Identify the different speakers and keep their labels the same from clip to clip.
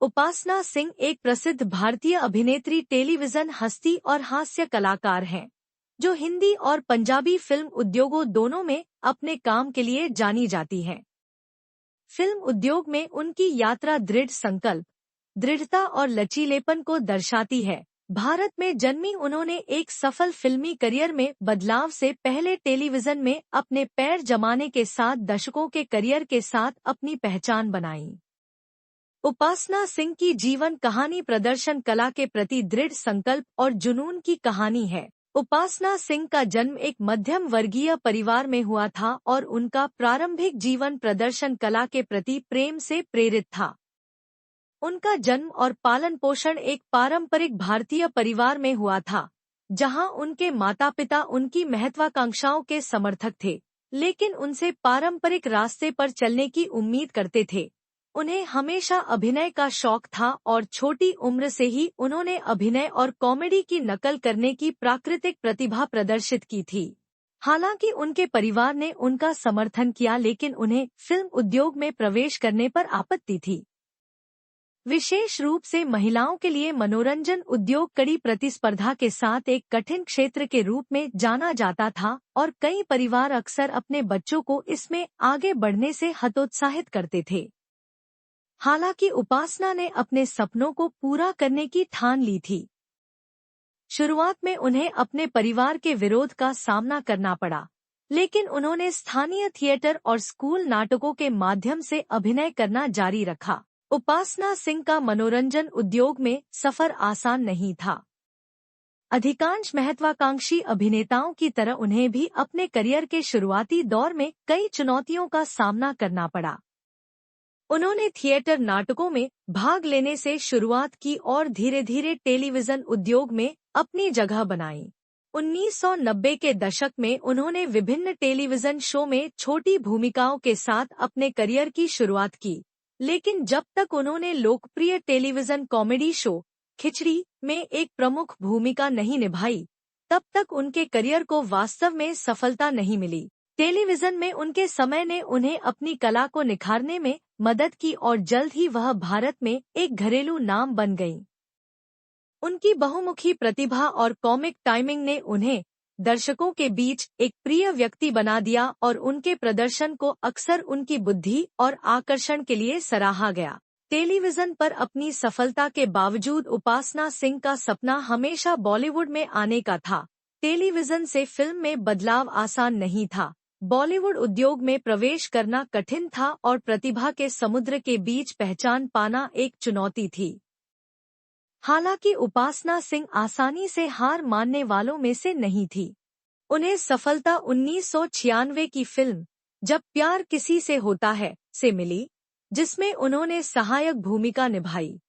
Speaker 1: उपासना सिंह एक प्रसिद्ध भारतीय अभिनेत्री, टेलीविजन हस्ती और हास्य कलाकार हैं, जो हिंदी और पंजाबी फिल्म उद्योगों दोनों में अपने काम के लिए जानी जाती हैं। फिल्म उद्योग में उनकी यात्रा दृढ़ संकल्प, दृढ़ता और लचीलेपन को दर्शाती है। भारत में जन्मी उन्होंने एक सफल फिल्मी करियर में बदलाव से पहले टेलीविजन में अपने पैर जमाने के साथ दशकों के करियर के साथ अपनी पहचान बनाई। उपासना सिंह की जीवन कहानी प्रदर्शन कला के प्रति दृढ़ संकल्प और जुनून की कहानी है। उपासना सिंह का जन्म एक मध्यम वर्गीय परिवार में हुआ था और उनका प्रारंभिक जीवन प्रदर्शन कला के प्रति प्रेम से प्रेरित था। उनका जन्म और पालन पोषण एक पारंपरिक भारतीय परिवार में हुआ था, जहां उनके माता-पिता उनकी महत्वाकांक्षाओं के समर्थक थे, लेकिन उनसे पारंपरिक रास्ते पर चलने की उम्मीद करते थे। उन्हें हमेशा अभिनय का शौक था और छोटी उम्र से ही उन्होंने अभिनय और कॉमेडी की नकल करने की प्राकृतिक प्रतिभा प्रदर्शित की थी। हालांकि उनके परिवार ने उनका समर्थन किया, लेकिन उन्हें फिल्म उद्योग में प्रवेश करने पर आपत्ति थी। विशेष रूप से महिलाओं के लिए मनोरंजन उद्योग कड़ी प्रतिस्पर्धा के साथ एक कठिन क्षेत्र के रूप में जाना जाता था और कई परिवार अक्सर अपने बच्चों को इसमें आगे बढ़ने से हतोत्साहित करते थे। हालांकि उपासना ने अपने सपनों को पूरा करने की ठान ली थी। शुरुआत में उन्हें अपने परिवार के विरोध का सामना करना पड़ा, लेकिन उन्होंने स्थानीय थिएटर और स्कूल नाटकों के माध्यम से अभिनय करना जारी रखा। उपासना सिंह का मनोरंजन उद्योग में सफर आसान नहीं था। अधिकांश महत्वाकांक्षी अभिनेताओं की तरह उन्हें भी अपने करियर के शुरुआती दौर में कई चुनौतियों का सामना करना पड़ा। उन्होंने थिएटर नाटकों में भाग लेने से शुरुआत की और धीरे धीरे टेलीविजन उद्योग में अपनी जगह बनाई। 1990 के दशक में उन्होंने विभिन्न टेलीविजन शो में छोटी भूमिकाओं के साथ अपने करियर की शुरुआत की, लेकिन जब तक उन्होंने लोकप्रिय टेलीविजन कॉमेडी शो खिचड़ी में एक प्रमुख भूमिका नहीं निभाई, तब तक उनके करियर को वास्तव में सफलता नहीं मिली। टेलीविजन में उनके समय ने उन्हें अपनी कला को निखारने में मदद की और जल्द ही वह भारत में एक घरेलू नाम बन गईं। उनकी बहुमुखी प्रतिभा और कॉमिक टाइमिंग ने उन्हें दर्शकों के बीच एक प्रिय व्यक्ति बना दिया और उनके प्रदर्शन को अक्सर उनकी बुद्धि और आकर्षण के लिए सराहा गया। टेलीविजन पर अपनी सफलता के बावजूद उपासना सिंह का सपना हमेशा बॉलीवुड में आने का था। टेलीविजन से फिल्म में बदलाव आसान नहीं था। बॉलीवुड उद्योग में प्रवेश करना कठिन था और प्रतिभा के समुद्र के बीच पहचान पाना एक चुनौती थी। हालांकि उपासना सिंह आसानी से हार मानने वालों में से नहीं थी। उन्हें सफलता 1996 की फिल्म जब प्यार किसी से होता है से मिली, जिसमें उन्होंने सहायक भूमिका निभाई।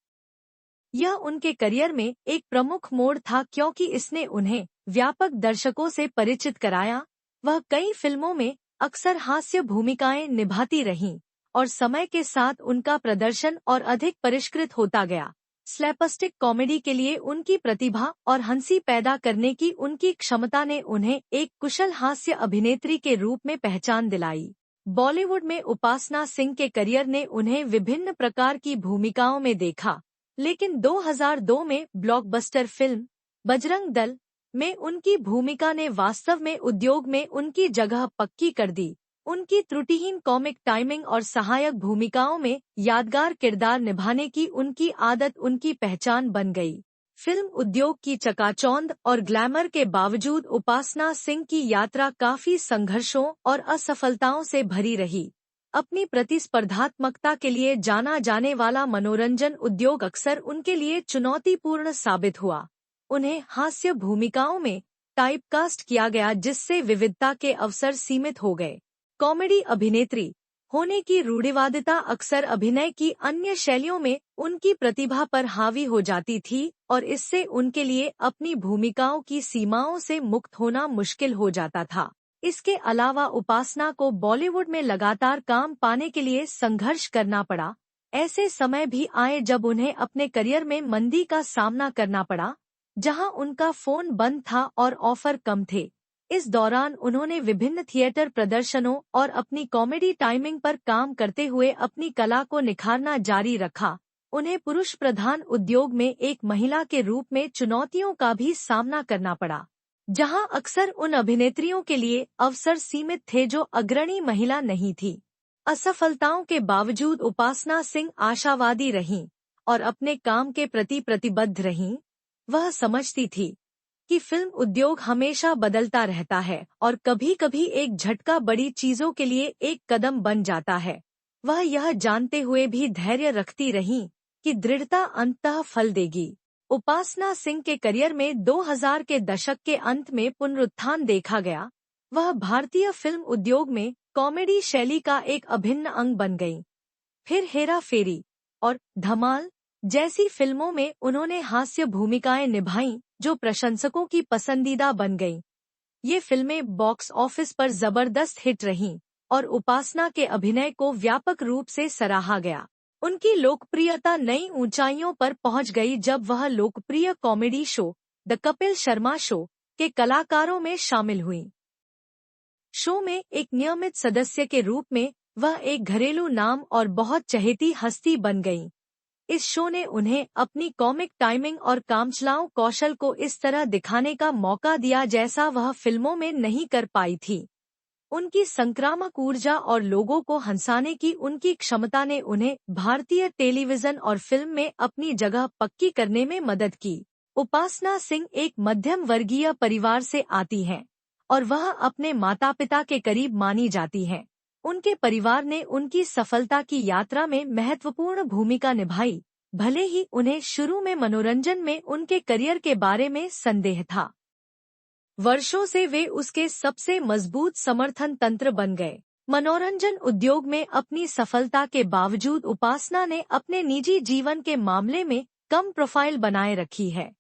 Speaker 1: यह उनके करियर में एक प्रमुख मोड़ था क्योंकि इसने उन्हें व्यापक दर्शकों से परिचित कराया। वह कई फिल्मों में अक्सर हास्य भूमिकाएं निभाती रहीं और समय के साथ उनका प्रदर्शन और अधिक परिष्कृत होता गया। स्लैपस्टिक कॉमेडी के लिए उनकी प्रतिभा और हंसी पैदा करने की उनकी क्षमता ने उन्हें एक कुशल हास्य अभिनेत्री के रूप में पहचान दिलाई। बॉलीवुड में उपासना सिंह के करियर ने उन्हें विभिन्न प्रकार की भूमिकाओं में देखा, लेकिन 2002 में ब्लॉकबस्टर फिल्म बजरंग दल में उनकी भूमिका ने वास्तव में उद्योग में उनकी जगह पक्की कर दी। उनकी त्रुटिहीन कॉमिक टाइमिंग और सहायक भूमिकाओं में यादगार किरदार निभाने की उनकी आदत उनकी पहचान बन गई। फिल्म उद्योग की चकाचौंध और ग्लैमर के बावजूद उपासना सिंह की यात्रा काफी संघर्षों और असफलताओं से भरी रही। अपनी प्रतिस्पर्धात्मकता के लिए जाना जाने वाला मनोरंजन उद्योग अक्सर उनके लिए चुनौतीपूर्ण साबित हुआ। उन्हें हास्य भूमिकाओं में टाइपकास्ट किया गया, जिससे विविधता के अवसर सीमित हो गए। कॉमेडी अभिनेत्री होने की रूढ़िवादिता अक्सर अभिनय की अन्य शैलियों में उनकी प्रतिभा पर हावी हो जाती थी और इससे उनके लिए अपनी भूमिकाओं की सीमाओं से मुक्त होना मुश्किल हो जाता था। इसके अलावा उपासना को बॉलीवुड में लगातार काम पाने के लिए संघर्ष करना पड़ा। ऐसे समय भी आए जब उन्हें अपने करियर में मंदी का सामना करना पड़ा, जहां उनका फोन बंद था और ऑफर कम थे। इस दौरान उन्होंने विभिन्न थिएटर प्रदर्शनों और अपनी कॉमेडी टाइमिंग पर काम करते हुए अपनी कला को निखारना जारी रखा। उन्हें पुरुष प्रधान उद्योग में एक महिला के रूप में चुनौतियों का भी सामना करना पड़ा, जहां अक्सर उन अभिनेत्रियों के लिए अवसर सीमित थे जो अग्रणी महिला नहीं थी। असफलताओं के बावजूद उपासना सिंह आशावादी रहीं और अपने काम के प्रति प्रतिबद्ध रहीं। वह समझती थी कि फिल्म उद्योग हमेशा बदलता रहता है और कभी-कभी एक झटका बड़ी चीजों के लिए एक कदम बन जाता है। वह यह जानते हुए भी धैर्य रखती रहीं कि दृढ़ता अंततः फल देगी। उपासना सिंह के करियर में 2000 के दशक के अंत में पुनरुत्थान देखा गया। वह भारतीय फिल्म उद्योग में कॉमेडी शैली का एक अभिन्न अंग बन गईं। फिर हेरा फेरी और धमाल जैसी फिल्मों में उन्होंने हास्य भूमिकाएं निभाईं जो प्रशंसकों की पसंदीदा बन गईं। ये फिल्में बॉक्स ऑफिस पर जबरदस्त हिट रहीं और उपासना के अभिनय को व्यापक रूप से सराहा गया। उनकी लोकप्रियता नई ऊंचाइयों पर पहुंच गई जब वह लोकप्रिय comedy show the Kapil Sharma show के कलाकारों में शामिल हुईं। शो में एक नियमित सदस्य के रूप में वह एक घरेलू नाम और बहुत चहेती हस्ती बन गईं। इस शो ने उन्हें अपनी कॉमिक टाइमिंग और कामचलाऊ कौशल को इस तरह दिखाने का मौका दिया जैसा वह फिल्मों में नहीं कर पाई थी। उनकी संक्रामक ऊर्जा और लोगों को हंसाने की उनकी क्षमता ने उन्हें भारतीय टेलीविजन और फिल्म में अपनी जगह पक्की करने में मदद की। उपासना सिंह एक मध्यम वर्गीय परिवार से आती हैं और वह अपने माता पिता के करीब मानी जाती हैं। उनके परिवार ने उनकी सफलता की यात्रा में महत्वपूर्ण भूमिका निभाई, भले ही उन्हें शुरू में मनोरंजन में उनके करियर के बारे में संदेह था। वर्षों से वे उसके सबसे मजबूत समर्थन तंत्र बन गए। मनोरंजन उद्योग में अपनी सफलता के बावजूद उपासना ने अपने निजी जीवन के मामले में कम प्रोफाइल बनाए रखी है।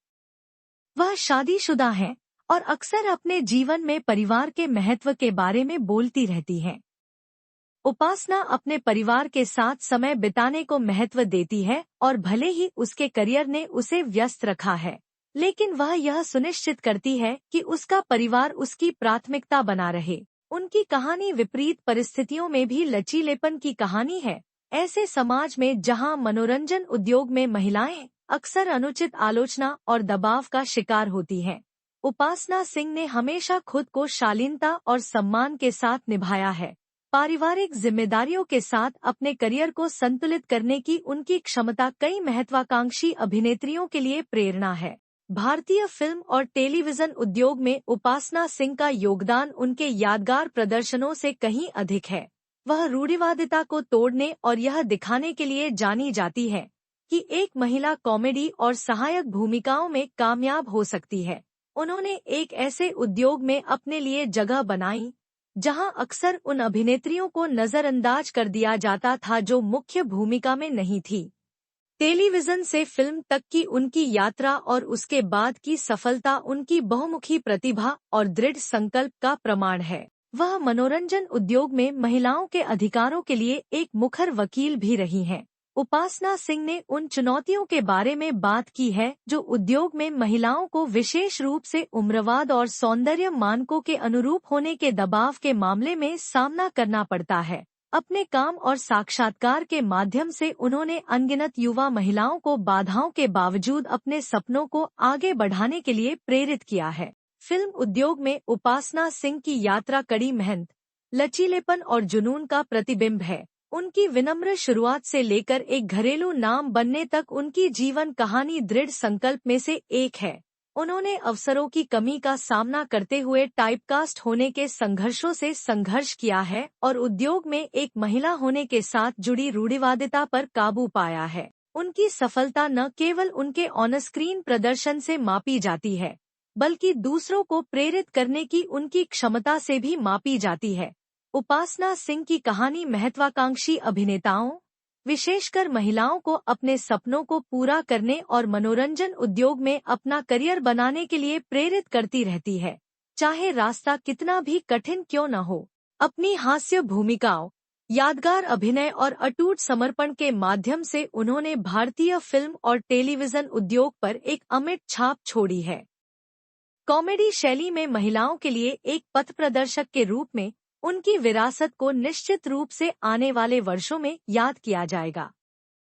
Speaker 1: वह शादीशुदा हैं और अक्सर अपने जीवन में परिवार के महत्व के बारे में बोलती रहती हैं। उपासना अपने परिवार के साथ समय बिताने को महत्व देती है और भले ही उसके करियर ने उसे व्यस्त रखा है, लेकिन वह यह सुनिश्चित करती है कि उसका परिवार उसकी प्राथमिकता बना रहे। उनकी कहानी विपरीत परिस्थितियों में भी लचीलेपन की कहानी है। ऐसे समाज में जहां मनोरंजन उद्योग में महिलाएं अक्सर अनुचित आलोचना और दबाव का शिकार होती हैं, उपासना सिंह ने हमेशा खुद को शालीनता और सम्मान के साथ निभाया है। पारिवारिक जिम्मेदारियों के साथ अपने करियर को संतुलित करने की उनकी क्षमता कई महत्वाकांक्षी अभिनेत्रियों के लिए प्रेरणा है। भारतीय फिल्म और टेलीविजन उद्योग में उपासना सिंह का योगदान उनके यादगार प्रदर्शनों से कहीं अधिक है। वह रूढ़िवादिता को तोड़ने और यह दिखाने के लिए जानी जाती है कि एक महिला कॉमेडी और सहायक भूमिकाओं में कामयाब हो सकती है। उन्होंने एक ऐसे उद्योग में अपने लिए जगह बनाई जहां अक्सर उन अभिनेत्रियों को नजरअंदाज कर दिया जाता था जो मुख्य भूमिका में नहीं थी। टेलीविजन से फिल्म तक की उनकी यात्रा और उसके बाद की सफलता उनकी बहुमुखी प्रतिभा और दृढ़ संकल्प का प्रमाण है। वह मनोरंजन उद्योग में महिलाओं के अधिकारों के लिए एक मुखर वकील भी रही हैं। उपासना सिंह ने उन चुनौतियों के बारे में बात की है जो उद्योग में महिलाओं को विशेष रूप से उम्रवाद और सौंदर्य मानकों के अनुरूप होने के दबाव के मामले में सामना करना पड़ता है। अपने काम और साक्षात्कार के माध्यम से उन्होंने अनगिनत युवा महिलाओं को बाधाओं के बावजूद अपने सपनों को आगे बढ़ाने के लिए प्रेरित किया है। फिल्म उद्योग में उपासना सिंह की यात्रा कड़ी मेहनत, लचीलेपन और जुनून का प्रतिबिंब है। उनकी विनम्र शुरुआत से लेकर एक घरेलू नाम बनने तक उनकी जीवन कहानी दृढ़ संकल्प में से एक है। उन्होंने अवसरों की कमी का सामना करते हुए टाइपकास्ट होने के संघर्षों से संघर्ष किया है और उद्योग में एक महिला होने के साथ जुड़ी रूढ़िवादिता पर काबू पाया है। उनकी सफलता न केवल उनके ऑन स्क्रीन प्रदर्शन से मापी जाती है, बल्कि दूसरों को प्रेरित करने की उनकी क्षमता से भी मापी जाती है। उपासना सिंह की कहानी महत्वाकांक्षी अभिनेताओं, विशेषकर महिलाओं को अपने सपनों को पूरा करने और मनोरंजन उद्योग में अपना करियर बनाने के लिए प्रेरित करती रहती है, चाहे रास्ता कितना भी कठिन क्यों न हो। अपनी हास्य भूमिकाओं, यादगार अभिनय और अटूट समर्पण के माध्यम से उन्होंने भारतीय फिल्म और टेलीविजन उद्योग पर एक अमिट छाप छोड़ी है। कॉमेडी शैली में महिलाओं के लिए एक पथ प्रदर्शक के रूप में उनकी विरासत को निश्चित रूप से आने वाले वर्षों में याद किया जाएगा।